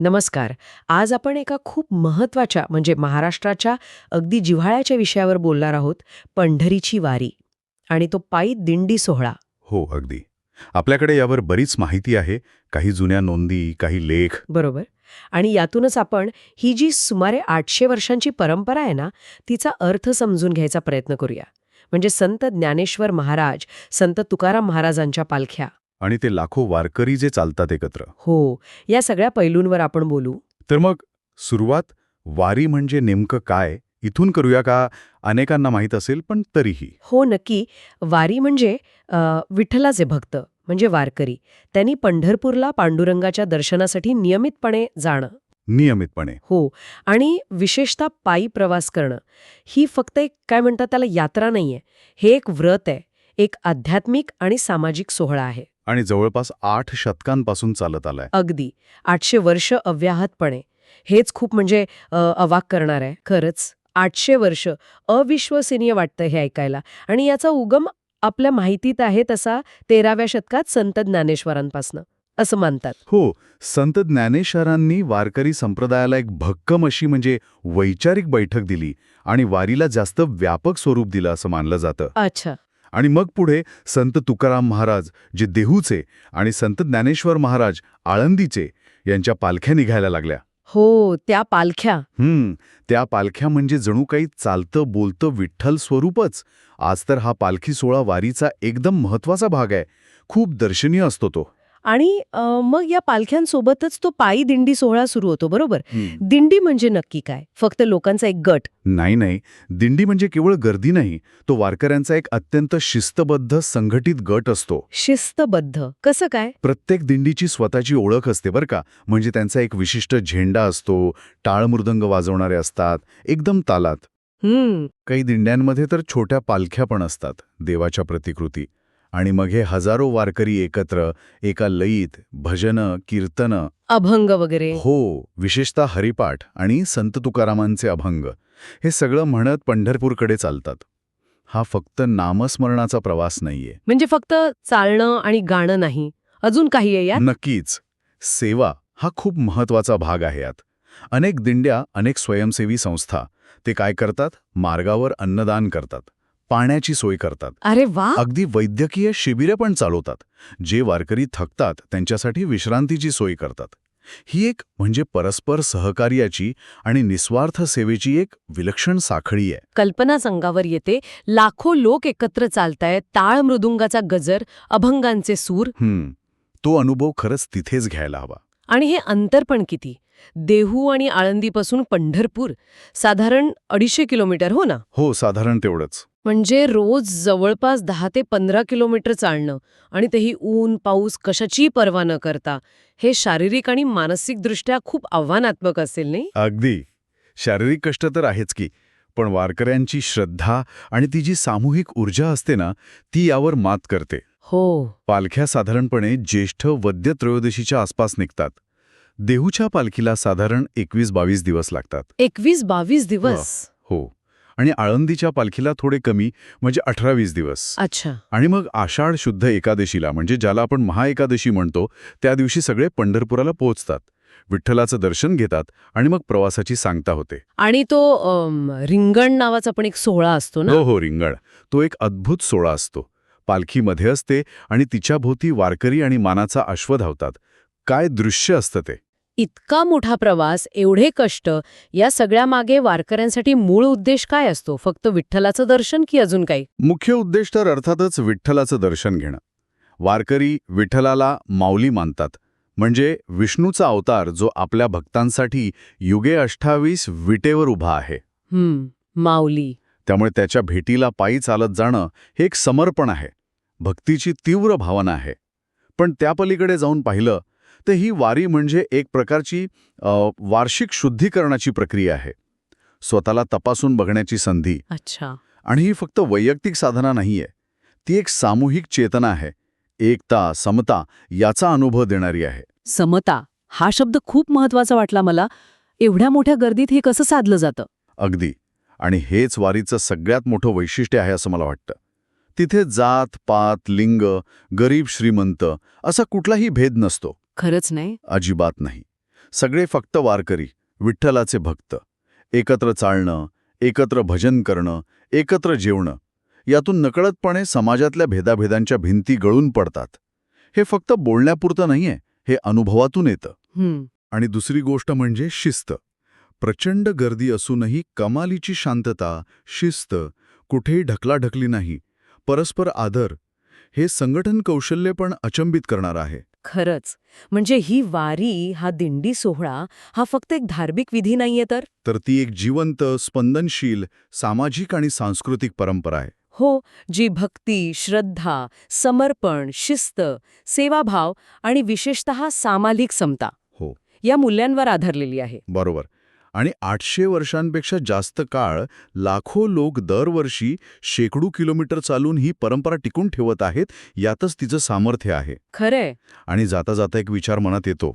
नमस्कार. आज आपण एका खूप महत्वाच्या म्हणजे महाराष्ट्राच्या अगदी जिव्हाळ्याच्या विषयावर बोलणार आहोत, पंढरीची वारी आणि तो पायी दिंडी सोहळा. हो, अगदी. आपल्याकडे यावर बरीच माहिती आहे, काही जुन्या नोंदी, काही लेख. बरोबर. आणि यातूनच आपण ही जी सुमारे 800 वर्षांची परंपरा आहे ना, तिचा अर्थ समजून घ्यायचा प्रयत्न करूया. म्हणजे संत ज्ञानेश्वर महाराज, संत तुकाराम महाराजांच्या पालख्या. आणि ते लाखो वारकरी जे चालतात एकत्र. हो, या सगळ्या पैलूंवर आपण बोलू. तर मग सुरुवात वारी म्हणजे नेमकं काय इथून करूया का? अनेकांना माहीत असेल, पण तरीही. हो, नक्की. वारी म्हणजे विठ्ठलाचे भक्त म्हणजे वारकरी. त्यांनी पंढरपूरला पांडुरंगाच्या दर्शनासाठी नियमितपणे जाणं. नियमितपणे. हो. आणि विशेषतः पायी प्रवास करणं. ही फक्त एक काय म्हणतात त्याला यात्रा नाहीये. हे एक व्रत आहे. एक आध्यात्मिक आणि सामाजिक सोहळा आहे. आणि जवळपास 8 शतकांपासून चालत आलाय. अगदी 800 वर्ष अव्याहतपणे. हेच खूप म्हणजे अवाक करणार आहे खरंच. 800 वर्ष अविश्वसनीय वाटतं हे ऐकायला. आणि याचा उगम आपल्या माहितीत आहे तसा 13व्या शतकात संत ज्ञानेश्वरांपासनं असं मानतात. हो, संत ज्ञानेश्वरांनी वारकरी संप्रदायाला एक भक्कम अशी म्हणजे वैचारिक बैठक दिली आणि वारीला जास्त व्यापक स्वरूप दिलं असं मानलं जातं. अच्छा. आणि मग पुढे संत तुकाराम महाराज जे देहूचे आणि संत ज्ञानेश्वर महाराज आळंदीचे यांच्या पालख्या निघायला लागल्या. हो, त्या पालख्या. त्या पालख्या म्हणजे जणू काही चालतं बोलतं विठ्ठल स्वरूपच. आज तर हा पालखी सोहळा वारीचा एकदम महत्वाचा भाग आहे. खूप दर्शनीय असतो तो. आणि मग या पालख्यांसोबतच तो पायी दिंडी सोहळा सुरू होतो, बरोबर? दिंडी म्हणजे नक्की काय? फक्त लोकांचा एक गट? नाही. दिंडी म्हणजे केवळ गर्दी नाही. तो वारकऱ्यांचा एक अत्यंत शिस्तबद्ध संघटित गट असतो. शिस्तबद्ध कसं काय? प्रत्येक दिंडीची स्वतःची ओळख असते बरं का. म्हणजे त्यांचा एक विशिष्ट झेंडा असतो, टाळ मृदंग वाजवणारे असतात, एकदम तालात. काही दिंड्यांमध्ये तर छोट्या पालख्या पण असतात, देवाच्या प्रतिकृती. आणि मग हे हजारो वारकरी एकत्र एका लयीत भजनं, कीर्तनं, अभंग वगैरे. हो, विशेषतः हरिपाठ आणि संत तुकारामांचे अभंग हे सगळं म्हणत पंढरपूरकडे चालतात. हा फक्त नामस्मरणाचा प्रवास नाहीये. म्हणजे फक्त चालणं आणि गाणं नाही, अजून काही आहे यात? नक्कीच. सेवा हा खूप महत्वाचा भाग आहे यात. अनेक दिंड्या, अनेक स्वयंसेवी संस्था ते काय करतात? मार्गावर अन्नदान करतात, पाण्याची सोय करतात. अरे वा. अगदी वैद्यकीय शिबिरे पण चालवतात. जे वारकरी थकतात त्यांच्यासाठी विश्रांतीची सोय करतात. ही एक म्हणजे परस्पर सहकार्याची आणि निस्वार्थ सेवेची एक विलक्षण साखळी आहे. कल्पना संगावर येते. लाखो लोक एकत्र चालतायत, टाळ मृदुंगाचा गजर, अभंगांचे सूर. तो अनुभव खरंच तिथेच घ्यायला हवा. आणि हे अंतर पण किती? देहू आणि आळंदीपासून पंढरपूर साधारण 250 किलोमीटर, हो ना? हो, साधारण तेवढंच. म्हणजे रोज जवळपास 10 ते 15 किलोमीटर चालणं आणि तेही ऊन पाऊस कशाचीही पर्वा न करता. हे शारीरिक आणि मानसिकदृष्ट्या खूप आव्हानात्मक असेल, नाही? अगदी. शारीरिक कष्ट तर आहेच की, पण वारकऱ्यांची श्रद्धा आणि ती जी सामूहिक ऊर्जा असते ना, ती यावर मात करते. हो. पालख्या साधारणपणे ज्येष्ठ वद्य त्रयोदशीच्या आसपास निघतात. देहूच्या पालखीला साधारण 21-22 दिवस लागतात. 21-22 दिवस? हो. आणि आळंदीच्या पालखीला थोडे कमी म्हणजे 18-20 दिवस. अच्छा. आणि मग आषाढ शुद्ध एकादशीला म्हणजे ज्याला आपण महाएकादशी म्हणतो त्या दिवशी सगळे पंढरपुराला पोहोचतात, विठ्ठलाचं दर्शन घेतात आणि मग प्रवासाची सांगता होते. आणि तो रिंगण नावाचा पण एक सोहळा असतो ना? हो, रिंगण. तो एक अद्भुत सोहळा असतो. पालखी मध्ये असते आणि तिच्या भोवती वारकरी आणि मानाचा अश्व धावतात. काय दृश्य असतं ते. इतका मोठा प्रवास, एवढे कष्ट, या सगळ्या मागे वारकऱ्यांसाठी मूळ उद्देश काय असतो? फक्त विठ्ठलाचं दर्शन की अजून काही? मुख्य उद्देश तर अर्थातच विठ्ठलाचं दर्शन घेणं. वारकरी विठ्ठलाला माऊली मानतात, म्हणजे विष्णूचा अवतार जो आपल्या भक्तांसाठी युगे 28 विटेवर उभा आहे. माऊली. त्यामुळे त्याच्या भेटीला पायी चालत जाणं हे एक समर्पण आहे, भक्तीची तीव्र भावना आहे. पण त्या पलीकडे जाऊन पाहिलं तर ही वारी म्हणजे एक प्रकारची वार्षिक शुद्धीकरणाची प्रक्रिया आहे. स्वतःला तपासून बघण्याची संधी. अच्छा. आणि ही फक्त वैयक्तिक साधना नाहीये, ती एक सामूहिक चेतना आहे. एकता, समता याचा अनुभव देणारी आहे. समता हा शब्द खूप महत्वाचा वाटला मला. एवढ्या मोठ्या गर्दीत हे कसं साधलं जातं? अगदी. आणि हेच वारीचं सगळ्यात मोठं वैशिष्ट्य आहे असं मला वाटतं. तिथे जात, पात, लिंग, गरीब श्रीमंत असा कुठलाही भेद नसतो. खरंच नाही? अजिबात नाही. सगळे फक्त वारकरी, विठ्ठलाचे भक्त. एकत्र चालणं, एकत्र भजन करणं, एकत्र जेवणं. यातून नकळतपणे समाजातल्या भेदाभेदांच्या भिंती गळून पडतात. हे फक्त बोलण्यापुरतं नाहीये, हे अनुभवातून येतं. आणि दुसरी गोष्ट म्हणजे शिस्त. प्रचंड गर्दी असूनही कमालीची शांतता, शिस्त, कुठेही ढकलाढकली नाही, परस्पर आदर. हे संघटन कौशल्य पण अचंबित करणार आहे. खरंच. म्हणजे ही वारी, हा दिंडी सोहळा, हा फक्त एक धार्मिक विधी नाहीये तर ती एक जिवंत, स्पंदनशील, सामाजिक आणि सांस्कृतिक परंपरा आहे. हो, जी भक्ती, श्रद्धा, समर्पण, शिस्त, सेवाभाव आणि विशेषतः सामाजिक समता हो, या मूल्यांवर आधारलेली आहे. बरोबर. आणि 800 वर्षांपेक्षा जास्त काळ लाखो लोक दरवर्षी शेकडो किलोमीटर चालून ही परंपरा टिकून ठेवत आहेत, यातच तिचं सामर्थ्य आहे. खरंय. आणि जाता जाता एक विचार मनात येतो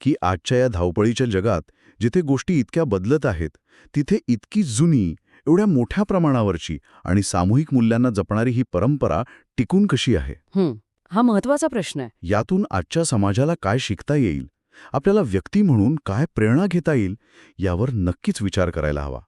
की आजच्या या धावपळीच्या जगात जिथे गोष्टी इतक्या बदलत आहेत, तिथे इतकी जुनी, एवढ्या मोठ्या प्रमाणावरची आणि सामूहिक मूल्यांना जपणारी ही परंपरा टिकून कशी आहे? हा महत्वाचा प्रश्न आहे. यातून आजच्या समाजाला काय शिकता येईल, आपल्याला व्यक्ती म्हणून काय प्रेरणा घेता येईल, यावर नक्कीच विचार करायला हवा.